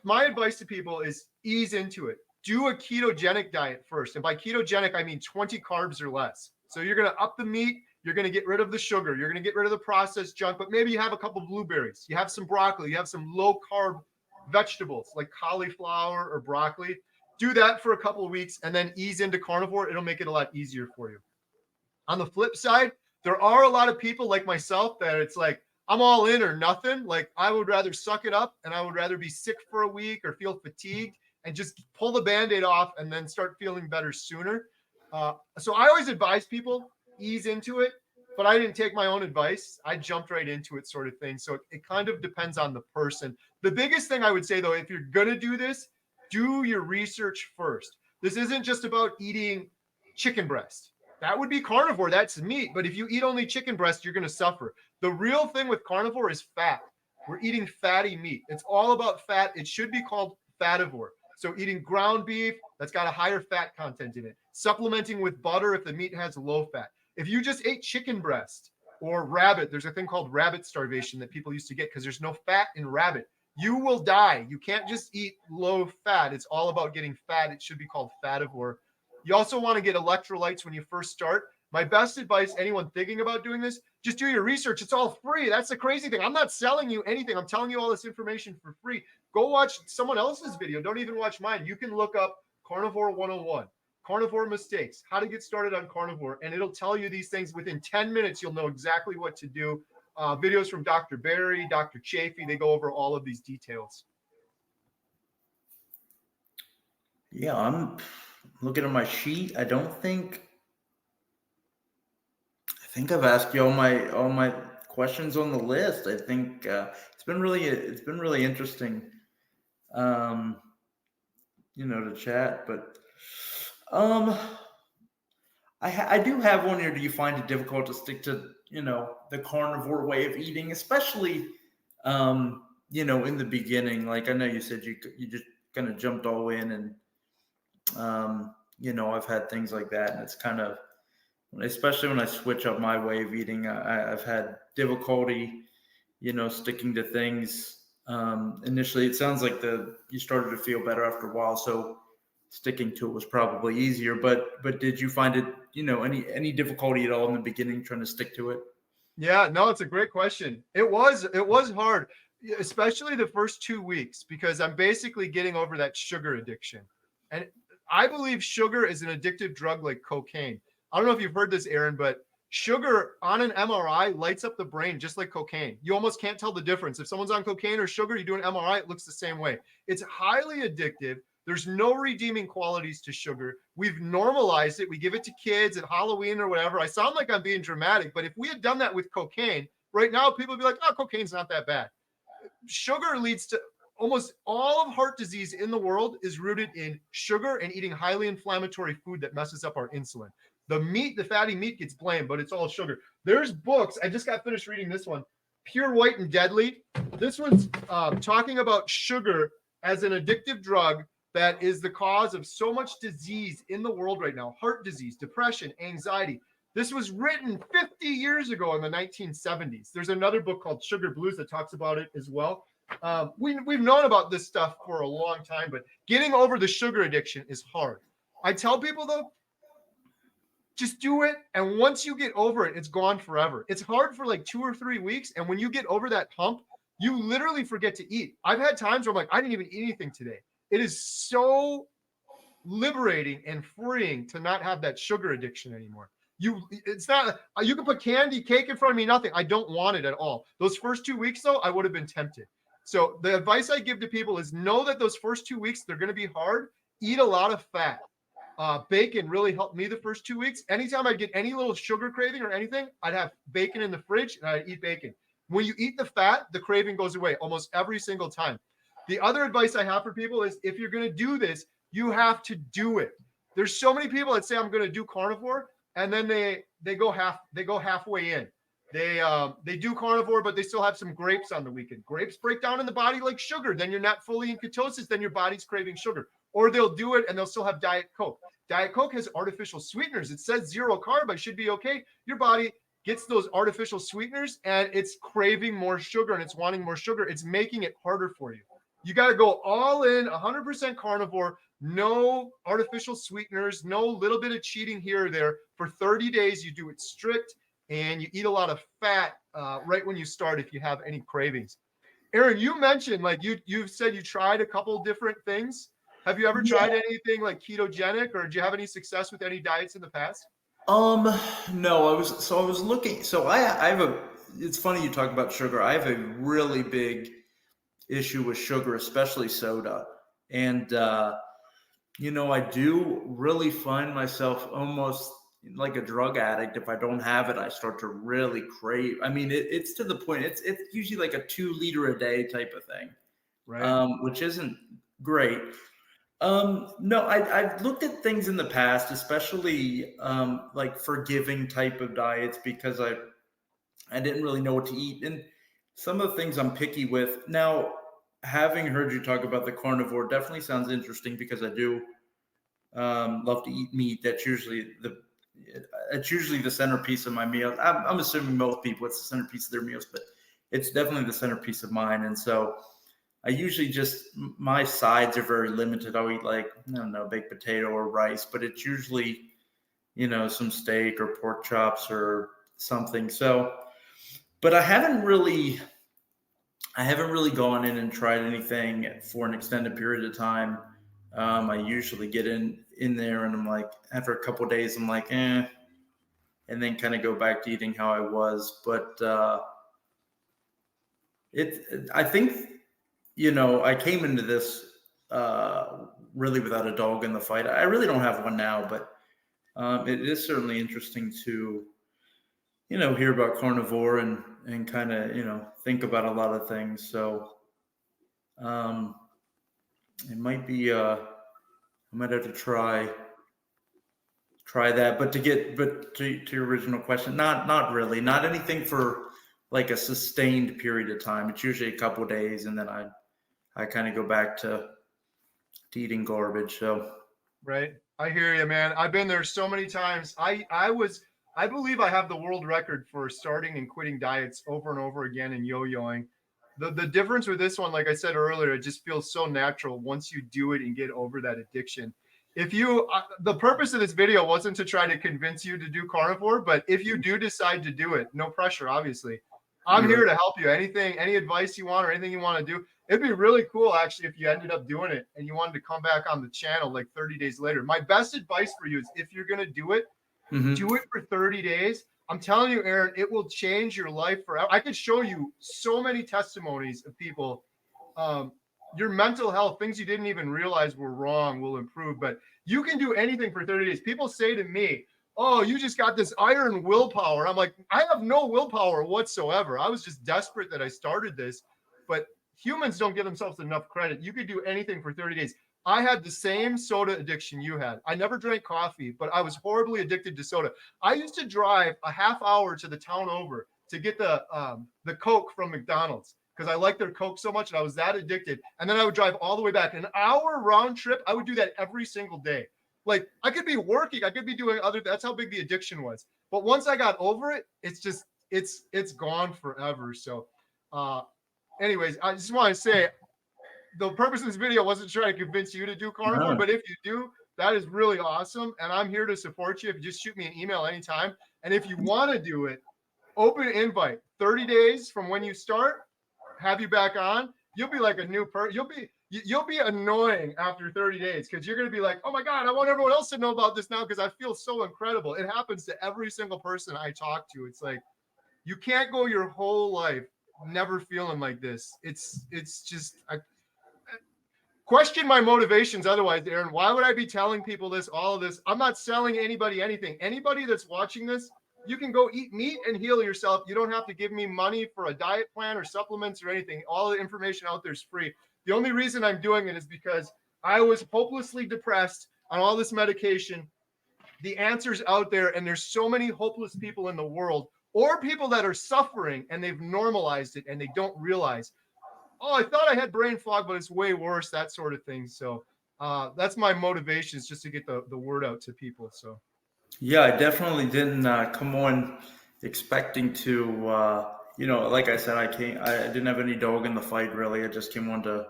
my advice to people is ease into it. Do a ketogenic diet first. And by ketogenic, I mean 20 carbs or less. So you're going to up the meat. You're going to get rid of the sugar. You're going to get rid of the processed junk, but maybe you have a couple blueberries. You have some broccoli. You have some low carb vegetables like cauliflower or broccoli. Do that for a couple of weeks and then ease into carnivore. It'll make it a lot easier for you. On the flip side, there are a lot of people like myself that it's like, I'm all in or nothing. Like I would rather suck it up and I would rather be sick for a week or feel fatigued and just pull the Band-Aid off and then start feeling better sooner. So I always advise people ease into it, but I didn't take my own advice. I jumped right into it, sort of thing. So it kind of depends on the person. The biggest thing I would say though, if you're going to do this, do your research first. This isn't just about eating chicken breast. That would be carnivore. That's meat. But if you eat only chicken breast, you're going to suffer. The real thing with carnivore is fat. We're eating fatty meat. It's all about fat. It should be called fativore. So eating ground beef that's got a higher fat content in it. Supplementing with butter if the meat has low fat. If you just ate chicken breast or rabbit, there's a thing called rabbit starvation that people used to get because there's no fat in rabbit. You will die. You can't just eat low fat. It's all about getting fat. It should be called fativore. You also want to get electrolytes when you first start. My best advice, anyone thinking about doing this, just do your research. It's all free. That's the crazy thing. I'm not selling you anything. I'm telling you all this information for free. Go watch someone else's video. Don't even watch mine. You can look up Carnivore 101, Carnivore Mistakes, how to get started on carnivore, and it'll tell you these things. Within 10 minutes, you'll know exactly what to do. Videos from Dr. Barry, Dr. Chafee, they go over all of these details. Yeah, I'm looking at my sheet. I think I've asked you all my questions on the list. I think it's been really interesting, to chat. But I do have one here. Do you find it difficult to stick to the carnivore way of eating, especially in the beginning? Like I know you said you just kind of jumped all in, and I've had things like that, and it's kind of, especially when I switch up my way of eating, I've had difficulty, sticking to things. Initially, it sounds like you started to feel better after a while, so sticking to it was probably easier. But did you find it, any difficulty at all in the beginning trying to stick to it? Yeah, no, it's a great question. It was hard, especially the first 2 weeks, because I'm basically getting over that sugar addiction. And I believe sugar is an addictive drug like cocaine. I don't know if you've heard this, Aaron, but sugar on an MRI lights up the brain just like cocaine. You almost can't tell the difference. If someone's on cocaine or sugar, you do an MRI, it looks the same way. It's highly addictive. There's no redeeming qualities to sugar. We've normalized it. We give it to kids at Halloween or whatever. I sound like I'm being dramatic, but if we had done that with cocaine, right now people would be like, oh, cocaine's not that bad. Sugar leads to almost all of heart disease in the world is rooted in sugar and eating highly inflammatory food that messes up our insulin. The meat, the fatty meat gets blamed, but it's all sugar. There's books. I just got finished reading this one, Pure White and Deadly. This one's talking about sugar as an addictive drug that is the cause of so much disease in the world right now. Heart disease, depression, anxiety. This was written 50 years ago in the 1970s. There's another book called Sugar Blues that talks about it as well. We've known about this stuff for a long time, but getting over the sugar addiction is hard. I tell people though, just do it. And once you get over it, it's gone forever. It's hard for like 2 or 3 weeks. And when you get over that hump, you literally forget to eat. I've had times where I'm like, I didn't even eat anything today. It is so liberating and freeing to not have that sugar addiction anymore. It's not, you can put candy, cake in front of me, nothing. I don't want it at all. Those first 2 weeks though, I would have been tempted. So the advice I give to people is know that those first 2 weeks, they're going to be hard. Eat a lot of fat. Bacon really helped me the first 2 weeks. Anytime I'd get any little sugar craving or anything, I'd have bacon in the fridge and I'd eat bacon. When you eat the fat, the craving goes away almost every single time. The other advice I have for people is if you're going to do this, you have to do it. There's so many people that say I'm going to do carnivore and then they go halfway in. They do carnivore, but they still have some grapes on the weekend. Grapes break down in the body like sugar. Then you're not fully in ketosis. Then your body's craving sugar. Or they'll do it and they'll still have Diet Coke. Diet Coke has artificial sweeteners. It says 0 carb. I should be okay. Your body gets those artificial sweeteners and it's craving more sugar and it's wanting more sugar. It's making it harder for you. You got to go all in, 100% carnivore, no artificial sweeteners, no little bit of cheating here or there. For 30 days, you do it strict and you eat a lot of fat right when you start if you have any cravings. Aaron, you mentioned like you've said you tried a couple different things. Have you ever tried anything like ketogenic or did you have any success with any diets in the past? No, I was looking. So I have it's funny you talk about sugar. I have a really big issue with sugar, especially soda. And, I do really find myself almost like a drug addict. If I don't have it, I start to really crave. I mean, it's to the point, it's usually like a 2 liter a day type of thing, Right. Which isn't great. No, I've looked at things in the past, especially like forgiving type of diets because I didn't really know what to eat. And some of the things I'm picky with. Now, having heard you talk about the carnivore definitely sounds interesting because I do love to eat meat. That's usually the centerpiece of my meal. I'm assuming most people it's the centerpiece of their meals, but it's definitely the centerpiece of mine. And so I usually my sides are very limited. I'll eat like, I don't know, baked potato or rice, but it's usually, some steak or pork chops or something. So, but I haven't really gone in and tried anything for an extended period of time. I usually get in there and I'm like, after a couple of days, I'm like, and then kind of go back to eating how I was. But I think, I came into this really without a dog in the fight. I really don't have one now, but it is certainly interesting to, hear about carnivore and kind of, think about a lot of things. So it might be, I might have to try that. But to your original question, not really, not anything for like a sustained period of time. It's usually a couple of days and then I kind of go back to eating garbage. So, right. I hear you, man. I've been there so many times. I believe I have the world record for starting and quitting diets over and over again and yo-yoing. The difference with this one, like I said earlier, it just feels so natural once you do it and get over that addiction. If you, the purpose of this video wasn't to try to convince you to do carnivore, but if you do decide to do it, no pressure, obviously. I'm here to help you. Any advice you want or anything you want to do. It'd be really cool, actually, if you ended up doing it and you wanted to come back on the channel like 30 days later. My best advice for you is if you're going to do it, do it for 30 days. I'm telling you, Aaron, it will change your life forever. I could show you so many testimonies of people. Your mental health, things you didn't even realize were wrong, will improve. But you can do anything for 30 days. People say to me, oh, you just got this iron willpower. I'm like, I have no willpower whatsoever. I was just desperate that I started this. But humans don't give themselves enough credit. You could do anything for 30 days. I had the same soda addiction you had. I never drank coffee, but I was horribly addicted to soda. I used to drive a half hour to the town over to get the Coke from McDonald's because I liked their Coke so much and I was that addicted. And then I would drive all the way back. An hour round trip. I would do that every single day. Like I could be working, I could be doing other. That's how big the addiction was. But once I got over it, it's just it's gone forever. So, anyways, I just want to say the purpose of this video wasn't trying to convince you to do carnivore, No. but if you do, that is really awesome. And I'm here to support you. If you just shoot me an email anytime. And if you want to do it, open invite, 30 days from when you start, have you back on. You'll be like a new person. You'll be annoying after 30 days because you're going to be like, oh my God, I want everyone else to know about this now because I feel so incredible. It happens to every single person I talk to. It's like, you can't go your whole life never feeling like this. It's just, I question my motivations otherwise, Aaron. Why would I be telling people this, all of this? I'm not selling anybody anything. Anybody that's watching this, you can go eat meat and heal yourself. You don't have to give me money for a diet plan or supplements or anything. All the information out there is free. The only reason I'm doing it is because I was hopelessly depressed on all this medication. The answer's out there, and there's so many hopeless people in the world or people that are suffering and they've normalized it and they don't realize, oh, I thought I had brain fog, but it's way worse, that sort of thing. So that's my motivation, is just to get the word out to people. So. Yeah, I definitely didn't come on expecting to, like I said, I didn't have any dog in the fight, really. I just came on to,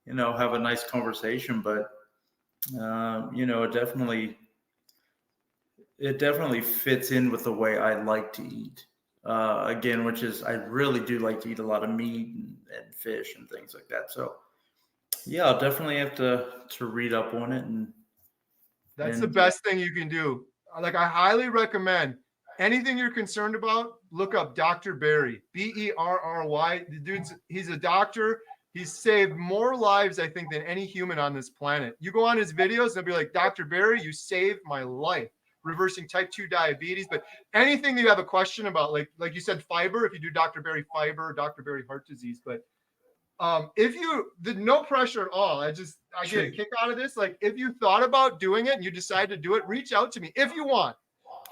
have a nice conversation, but, it definitely fits in with the way I like to eat. Again, which is, I really do like to eat a lot of meat and fish and things like that. So yeah, I'll definitely have to read up on it. And that's the best thing you can do. Like, I highly recommend anything you're concerned about, look up Dr. Berry, Berry. The dude's, he's a doctor. He's saved more lives, I think, than any human on this planet. You go on his videos and they'll be like, Dr. Berry, you saved my life, reversing type 2 diabetes. But anything that you have a question about, like you said, fiber, if you do Dr. Berry fiber, Dr. Berry heart disease. But if you did, no pressure at all. I get a kick out of this. Like, if you thought about doing it and you decide to do it, reach out to me if you want.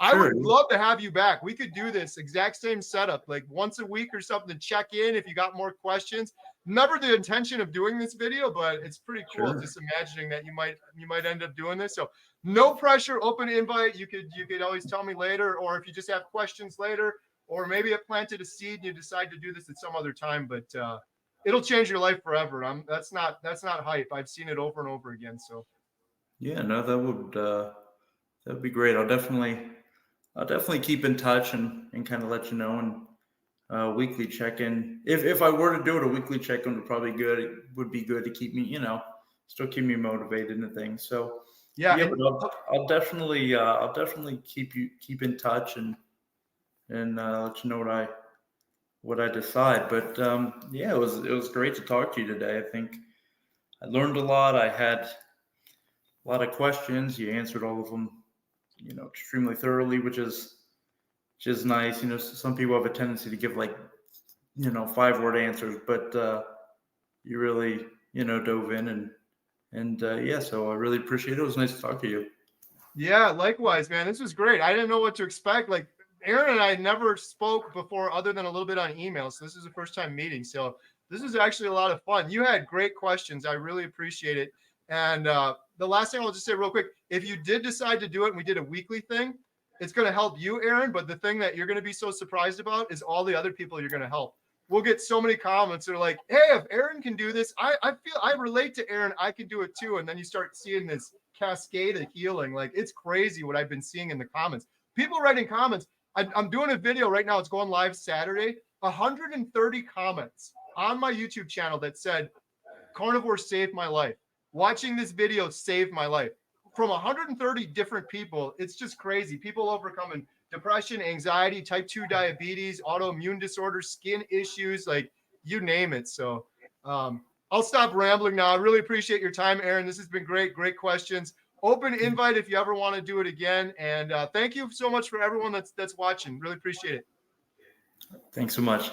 I would love to have you back. We could do this exact same setup, like once a week or something, to check in if you got more questions. Never the intention of doing this video, but it's pretty cool just imagining that you might end up doing this. So no pressure, open invite. You could always tell me later, or if you just have questions later, or maybe it planted a seed and you decide to do this at some other time. But it'll change your life forever. That's not hype. I've seen it over and over again. So yeah, no, that'd be great. I'll definitely keep in touch and kind of let you know, and weekly check-in. If I were to do it, a weekly check-in would be good to keep me, still keep me motivated and things. So yeah, but I'll definitely keep in touch and let you know what I decide. But yeah, it was great to talk to you today. I think I learned a lot. I had a lot of questions. You answered all of them, extremely thoroughly, which is nice. Some people have a tendency to give 5-word answers, but you really, dove in and yeah, so I really appreciate it. It was nice to talk to you. Yeah, likewise, man. This was great. I didn't know what to expect. Like, Aaron and I never spoke before other than a little bit on email. So this is the first time meeting. So this is actually a lot of fun. You had great questions. I really appreciate it. And the last thing I'll just say real quick, if you did decide to do it and we did a weekly thing, it's going to help you, Aaron. But the thing that you're going to be so surprised about is all the other people you're going to help. We'll get so many comments that are like, hey, if Aaron can do this, I feel I relate to Aaron. I can do it too. And then you start seeing this cascade of healing. Like, it's crazy what I've been seeing in the comments. People writing comments. I'm doing a video right now. It's going live Saturday. 130 comments on my YouTube channel that said, carnivore saved my life. Watching this video saved my life. From 130 different people, it's just crazy. People overcoming depression, anxiety, type 2 diabetes, autoimmune disorders, skin issues, like you name it. So I'll stop rambling now. I really appreciate your time, Aaron. This has been great. Great questions. Open invite if you ever want to do it again. And thank you so much for everyone that's watching. Really appreciate it. Thanks so much.